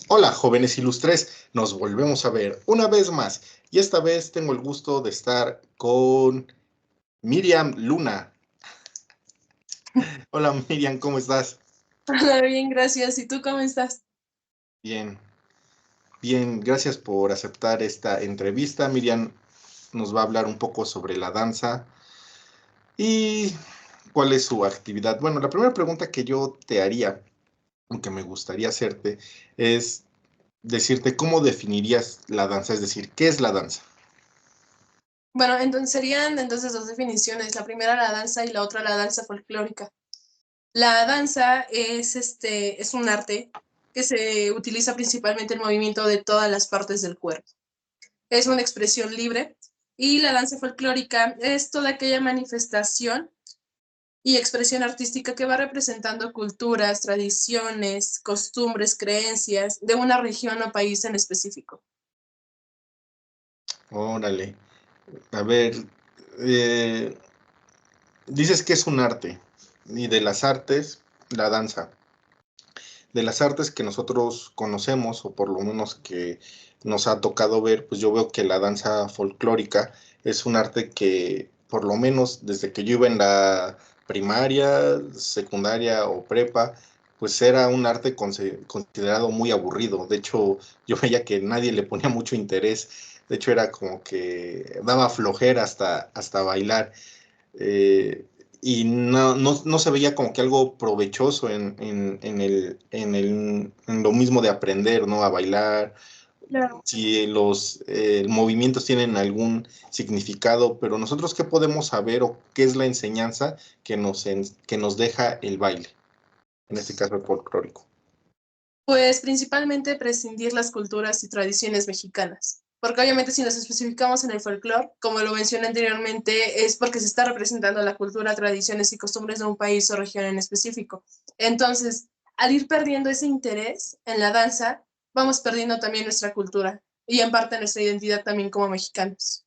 Hola, jóvenes ilustres, nos volvemos a ver una vez más y esta vez tengo el gusto de estar con Miriam Luna. Hola Miriam, ¿cómo estás? Hola, bien, gracias. ¿Y tú cómo estás? Bien, bien, gracias por aceptar esta entrevista. Miriam nos va a hablar un poco sobre la danza y cuál es su actividad. Bueno, la primera pregunta que yo te haría, que me gustaría hacerte, es decirte cómo definirías la danza, es decir, ¿qué es la danza? Bueno, entonces serían entonces dos definiciones. La primera la danza y la otra la danza folclórica. La danza es un arte que se utiliza principalmente el movimiento de todas las partes del cuerpo. Es una expresión libre y la danza folclórica es toda aquella manifestación y expresión artística que va representando culturas, tradiciones, costumbres, creencias de una región o país en específico. Órale, a ver, eh, dices que es un arte, y de las artes, la danza. De las artes que nosotros conocemos, o por lo menos que nos ha tocado ver, pues yo veo que la danza folclórica es un arte que, por lo menos desde que yo iba en la primaria, secundaria o prepa, pues era un arte considerado muy aburrido. De hecho, yo veía que nadie le ponía mucho interés. De hecho, era como que daba flojera hasta bailar. eh, y no se veía como que algo provechoso en lo mismo de aprender, ¿no? A bailar, Claro. si los movimientos tienen algún significado, pero nosotros qué podemos saber o qué es la enseñanza que nos deja el baile, en este caso el folclórico. Pues principalmente prescindir las culturas y tradiciones mexicanas, porque obviamente si nos especificamos en el folclore, como lo mencioné anteriormente, es porque se está representando la cultura, tradiciones y costumbres de un país o región en específico. Entonces, al ir perdiendo ese interés en la danza, vamos perdiendo también nuestra cultura y en parte nuestra identidad también como mexicanos.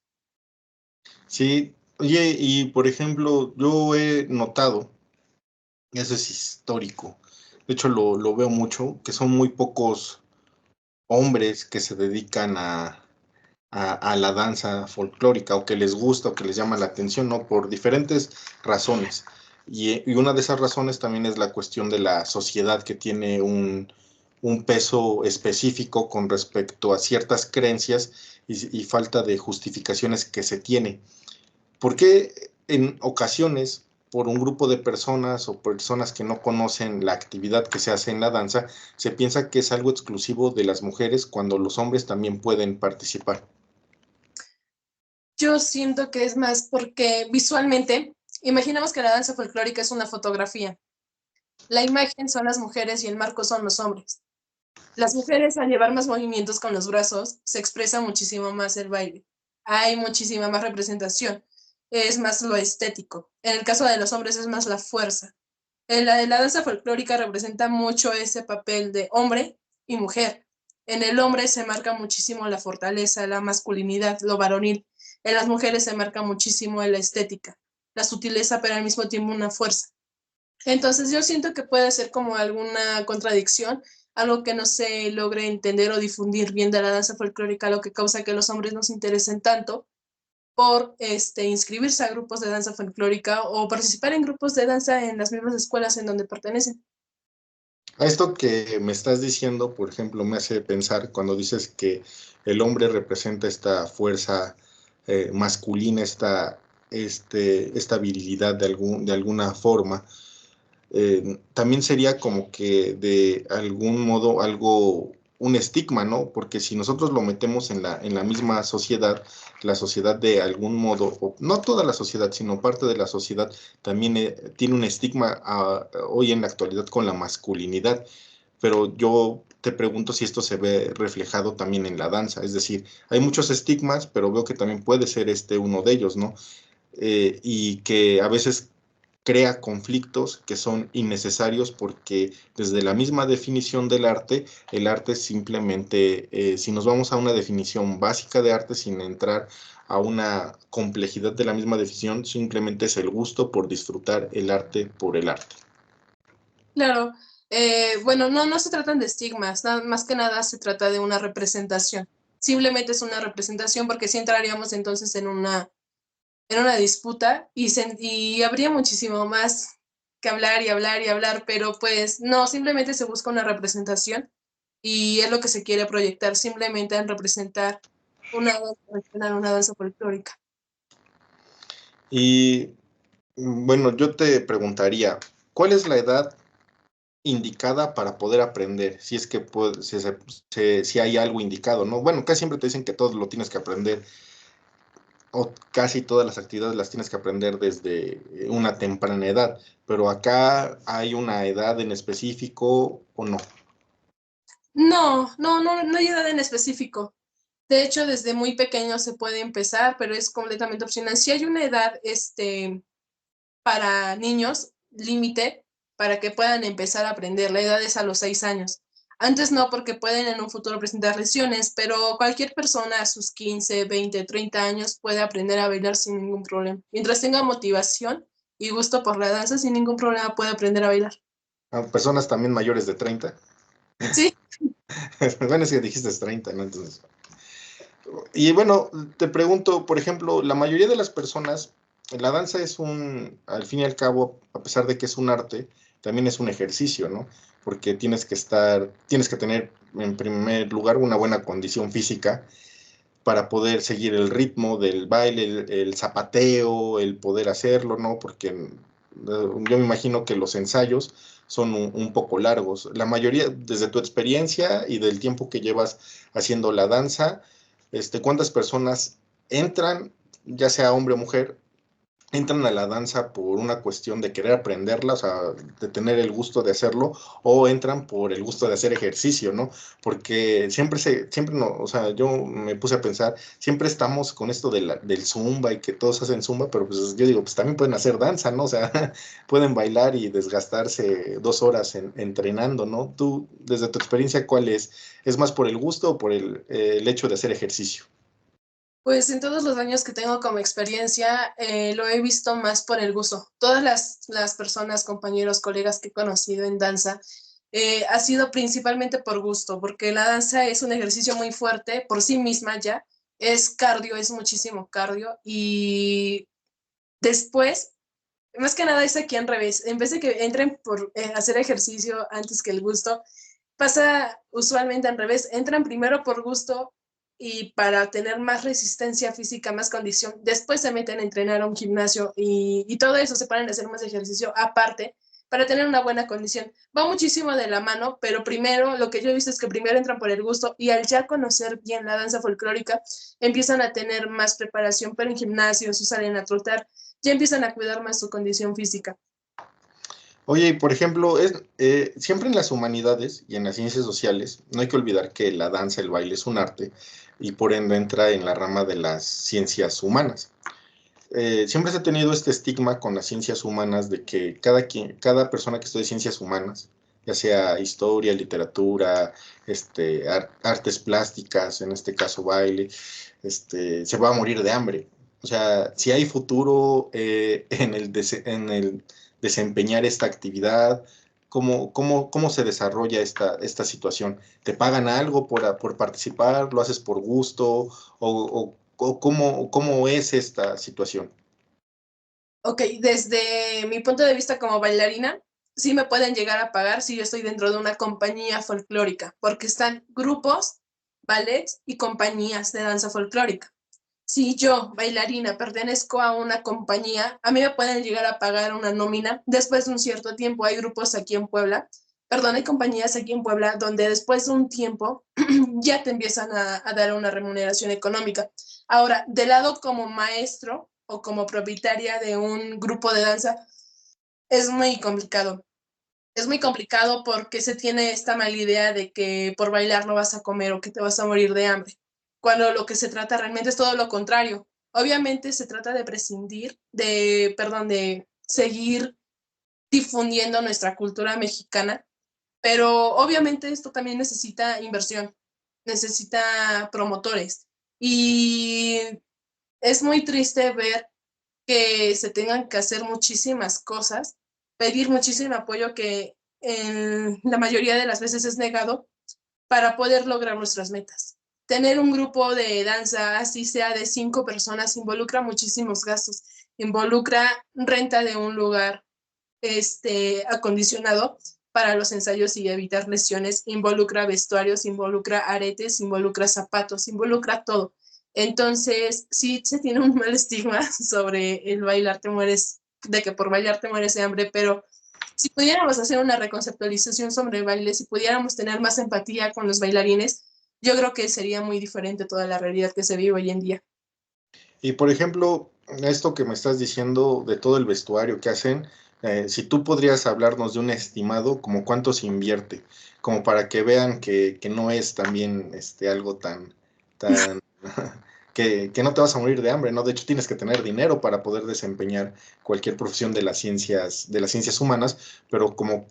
Sí, oye, y por ejemplo, yo he notado, eso es histórico, de hecho lo veo mucho, que son muy pocos hombres que se dedican a la danza folclórica o que les gusta o que les llama la atención, ¿no? Por diferentes razones. Y una de esas razones también es la cuestión de la sociedad que tiene un peso específico con respecto a ciertas creencias y falta de justificaciones que se tiene. ¿Por qué en ocasiones por un grupo de personas o personas que no conocen la actividad que se hace en la danza, se piensa que es algo exclusivo de las mujeres cuando los hombres también pueden participar? Yo siento que es más porque visualmente, imaginamos que la danza folclórica es una fotografía. La imagen son las mujeres y el marco son los hombres. Las mujeres, al llevar más movimientos con los brazos, se expresa muchísimo más el baile. Hay muchísima más representación. Es más lo estético. En el caso de los hombres es más la fuerza. La de la danza folclórica representa mucho ese papel de hombre y mujer. En el hombre se marca muchísimo la fortaleza, la masculinidad, lo varonil. En las mujeres se marca muchísimo la estética, la sutileza, pero al mismo tiempo una fuerza. Entonces yo siento que puede ser como alguna contradicción, algo que no se logre entender o difundir bien de la danza folclórica, lo que causa que los hombres no se interesen tanto por inscribirse a grupos de danza folclórica o participar en grupos de danza en las mismas escuelas en donde pertenecen. A esto que me estás diciendo, por ejemplo, me hace pensar cuando dices que el hombre representa esta fuerza masculina, esta virilidad de alguna forma. También sería como que de algún modo algo, un estigma, ¿no? Porque si nosotros lo metemos en la misma sociedad, la sociedad de algún modo, o no toda la sociedad, sino parte de la sociedad, también tiene un estigma hoy en la actualidad con la masculinidad. Pero yo te pregunto si esto se ve reflejado también en la danza, es decir, hay muchos estigmas, pero veo que también puede ser este uno de ellos, ¿no? Y que a veces crea conflictos que son innecesarios porque desde la misma definición del arte, el arte simplemente, si nos vamos a una definición básica de arte sin entrar a una complejidad de la misma definición, simplemente es el gusto por disfrutar el arte por el arte. Claro, Bueno, no se tratan de estigmas, más que nada se trata de una representación. Simplemente es una representación porque sí entraríamos entonces en una disputa y habría muchísimo más que hablar y hablar y hablar, pero pues no, simplemente se busca una representación y es lo que se quiere proyectar, simplemente en representar una danza regional, una danza folclórica. Y bueno, yo te preguntaría, ¿cuál es la edad indicada para poder aprender? Si es que si hay algo indicado, ¿no? Bueno, casi siempre te dicen que todo lo tienes que aprender o casi todas las actividades las tienes que aprender desde una temprana edad, pero acá hay una edad en específico o no. No hay edad en específico. De hecho, desde muy pequeño se puede empezar, pero es completamente opcional. Si hay una edad, para niños, límite, para que puedan empezar a aprender. La edad es a los 6 años. Antes no, porque pueden en un futuro presentar lesiones, pero cualquier persona a sus 15, 20, 30 años puede aprender a bailar sin ningún problema. Mientras tenga motivación y gusto por la danza, sin ningún problema puede aprender a bailar. A personas también mayores de 30. Sí, Bueno, es que dijiste 30, ¿no? Entonces, y bueno, te pregunto, por ejemplo, la mayoría de las personas, la danza es al fin y al cabo, a pesar de que es un arte, también es un ejercicio, ¿no? Porque tienes que tener en primer lugar una buena condición física para poder seguir el ritmo del baile, el zapateo, el poder hacerlo, ¿no? Porque yo me imagino que los ensayos son un poco largos. La mayoría, desde tu experiencia y del tiempo que llevas haciendo la danza, ¿cuántas personas entran, ya sea hombre o mujer, entran a la danza por una cuestión de querer aprenderla, o sea, de tener el gusto de hacerlo, o entran por el gusto de hacer ejercicio, ¿no? Porque siempre no, o sea, yo me puse a pensar, siempre estamos con esto del zumba y que todos hacen zumba, pero pues yo digo, pues también pueden hacer danza, ¿no? O sea, pueden bailar y desgastarse 2 horas entrenando, ¿no? Tú, desde tu experiencia, ¿cuál es? ¿Es más por el gusto o por el hecho de hacer ejercicio? pues en todos los años que tengo como experiencia, lo he visto más por el gusto. Todas las personas, compañeros, colegas que he conocido en danza, ha sido principalmente por gusto, porque la danza es un ejercicio muy fuerte por sí misma ya, es cardio, es muchísimo cardio, y después, más que nada es aquí al revés, en vez de que entren por hacer ejercicio antes que el gusto, pasa usualmente al revés, entran primero por gusto y para tener más resistencia física, más condición, después se meten a entrenar a un gimnasio y todo eso se ponen a hacer más ejercicio aparte para tener una buena condición. Va muchísimo de la mano, pero primero lo que yo he visto es que primero entran por el gusto y al ya conocer bien la danza folclórica empiezan a tener más preparación, pero en gimnasios o salen a trotar, ya empiezan a cuidar más su condición física. Oye, y por ejemplo, siempre en las humanidades y en las ciencias sociales, no hay que olvidar que la danza, el baile es un arte y por ende entra en la rama de las ciencias humanas. Siempre se ha tenido este estigma con las ciencias humanas de que cada persona que estudie ciencias humanas, ya sea historia, literatura, artes plásticas, en este caso baile, se va a morir de hambre. O sea, si hay futuro en el desempeñar esta actividad, ¿cómo se desarrolla esta situación? ¿Te pagan algo por participar? ¿Lo haces por gusto? ¿O cómo es esta situación? Ok, desde mi punto de vista como bailarina, sí me pueden llegar a pagar si yo estoy dentro de una compañía folclórica, porque están grupos, ballets y compañías de danza folclórica. Si yo, bailarina, pertenezco a una compañía, a mí me pueden llegar a pagar una nómina después de un cierto tiempo. Hay grupos aquí en Puebla, perdón, hay compañías aquí en Puebla donde después de un tiempo ya te empiezan a dar una remuneración económica. Ahora, de lado como maestro o como propietaria de un grupo de danza, es muy complicado. Es muy complicado porque se tiene esta mala idea de que por bailar no vas a comer o que te vas a morir de hambre, cuando lo que se trata realmente es todo lo contrario. Obviamente se trata de prescindir, de seguir difundiendo nuestra cultura mexicana, pero obviamente esto también necesita inversión, necesita promotores y es muy triste ver que se tengan que hacer muchísimas cosas, pedir muchísimo apoyo que la mayoría de las veces es negado para poder lograr nuestras metas. Tener un grupo de danza, así sea de 5 personas, involucra muchísimos gastos. Involucra renta de un lugar acondicionado para los ensayos y evitar lesiones, involucra vestuarios, involucra aretes, involucra zapatos, involucra todo. Entonces, sí se tiene un mal estigma sobre el bailar te mueres, de que por bailar te mueres de hambre, pero si pudiéramos hacer una reconceptualización sobre el baile, si pudiéramos tener más empatía con los bailarines, yo creo que sería muy diferente toda la realidad que se vive hoy en día. Y por ejemplo, esto que me estás diciendo de todo el vestuario que hacen, si tú podrías hablarnos de un estimado, como cuánto se invierte, como para que vean que no es también algo tan que no te vas a morir de hambre, ¿no? De hecho, tienes que tener dinero para poder desempeñar cualquier profesión de las ciencias humanas, pero como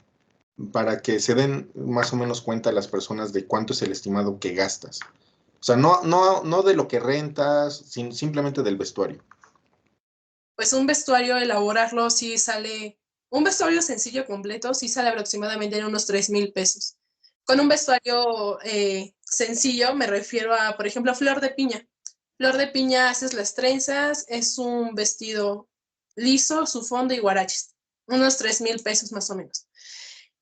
para que se den más o menos cuenta las personas de cuánto es el estimado que gastas. O sea, no de lo que rentas, simplemente del vestuario. Pues un vestuario, elaborarlo, sí sale, un vestuario sencillo completo, sí sale aproximadamente en unos 3,000 pesos. Con un vestuario sencillo me refiero a, por ejemplo, flor de piña. Flor de piña, haces las trenzas, es un vestido liso, su fondo y guaraches. Unos 3,000 pesos más o menos.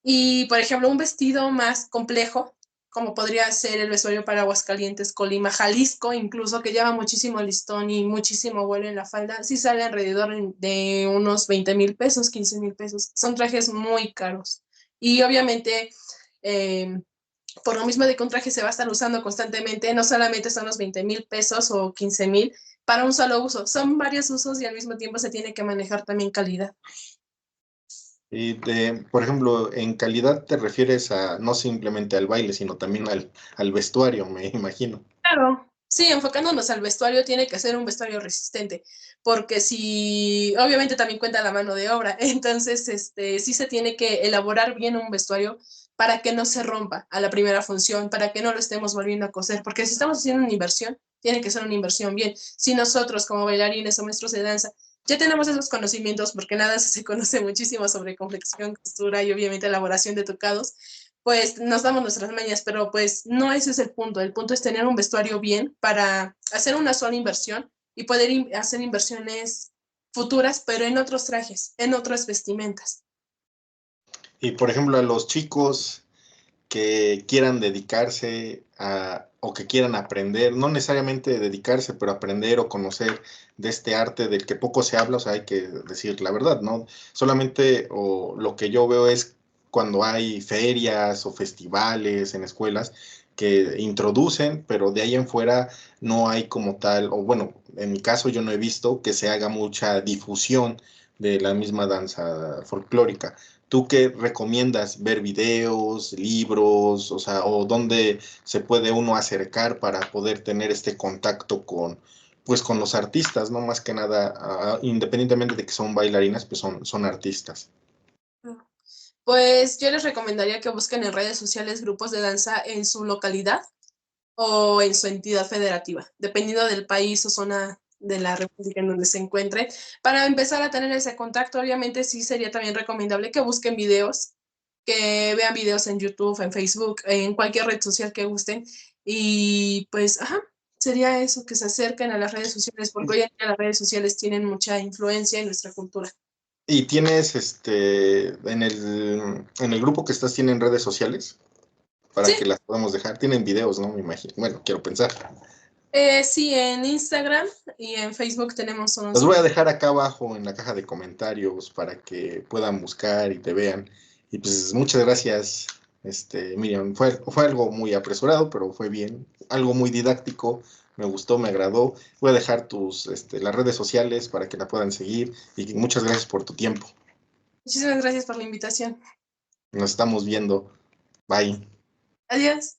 Y, por ejemplo, un vestido más complejo, como podría ser el vestuario para Aguascalientes, Colima, Jalisco, incluso, que lleva muchísimo listón y muchísimo vuelo en la falda, sí sale alrededor de unos 20,000 pesos, 15,000 pesos. Son trajes muy caros. Y obviamente, eh, por lo mismo de que un traje se va a estar usando constantemente, no solamente son los 20,000 pesos o 15,000 para un solo uso, son varios usos y al mismo tiempo se tiene que manejar también calidad. Y por ejemplo, en calidad te refieres a no simplemente al baile, sino también al vestuario, me imagino. Claro, sí, enfocándonos al vestuario, tiene que ser un vestuario resistente, porque si, obviamente también cuenta la mano de obra, entonces, sí se tiene que elaborar bien un vestuario para que no se rompa a la primera función, para que no lo estemos volviendo a coser, porque si estamos haciendo una inversión, tiene que ser una inversión bien. Si nosotros como bailarines o maestros de danza ya tenemos esos conocimientos, porque nada se conoce muchísimo sobre confección, costura y obviamente elaboración de tocados, pues nos damos nuestras mañas, pero pues no ese es el punto es tener un vestuario bien para hacer una sola inversión y poder hacer inversiones futuras, pero en otros trajes, en otras vestimentas. Y por ejemplo, a los chicos que quieran dedicarse o que quieran aprender, no necesariamente dedicarse, pero aprender o conocer de este arte del que poco se habla, o sea, hay que decir la verdad, ¿no? Solamente o lo que yo veo es cuando hay ferias o festivales en escuelas que introducen, pero de ahí en fuera no hay como tal, o bueno, en mi caso yo no he visto que se haga mucha difusión de la misma danza folclórica. ¿Tú qué recomiendas? ¿Ver videos, libros, o sea, o dónde se puede uno acercar para poder tener este contacto pues con los artistas, ¿no? Más que nada, independientemente de que son bailarinas, pues son artistas. Pues yo les recomendaría que busquen en redes sociales grupos de danza en su localidad o en su entidad federativa, dependiendo del país o zona de la república en donde se encuentre. Para empezar a tener ese contacto, obviamente sí sería también recomendable que busquen videos, que vean videos en YouTube, en Facebook, en cualquier red social que gusten. Y pues, ajá, sería eso, que se acerquen a las redes sociales, porque hoy en día las redes sociales tienen mucha influencia en nuestra cultura. ¿Y tienes en el grupo que estás, tienen redes sociales para Sí, que las podamos dejar? Tienen videos, ¿no? Me imagino. Bueno, quiero pensar. sí, en Instagram y en Facebook tenemos Los unos. voy a dejar acá abajo en la caja de comentarios para que puedan buscar y te vean. Y pues muchas gracias, Miriam. Fue algo muy apresurado, pero fue bien. Algo muy didáctico. Me gustó, me agradó. Voy a dejar las redes sociales para que la puedan seguir. Y muchas gracias por tu tiempo. Muchísimas gracias por la invitación. Nos estamos viendo. Bye. Adiós.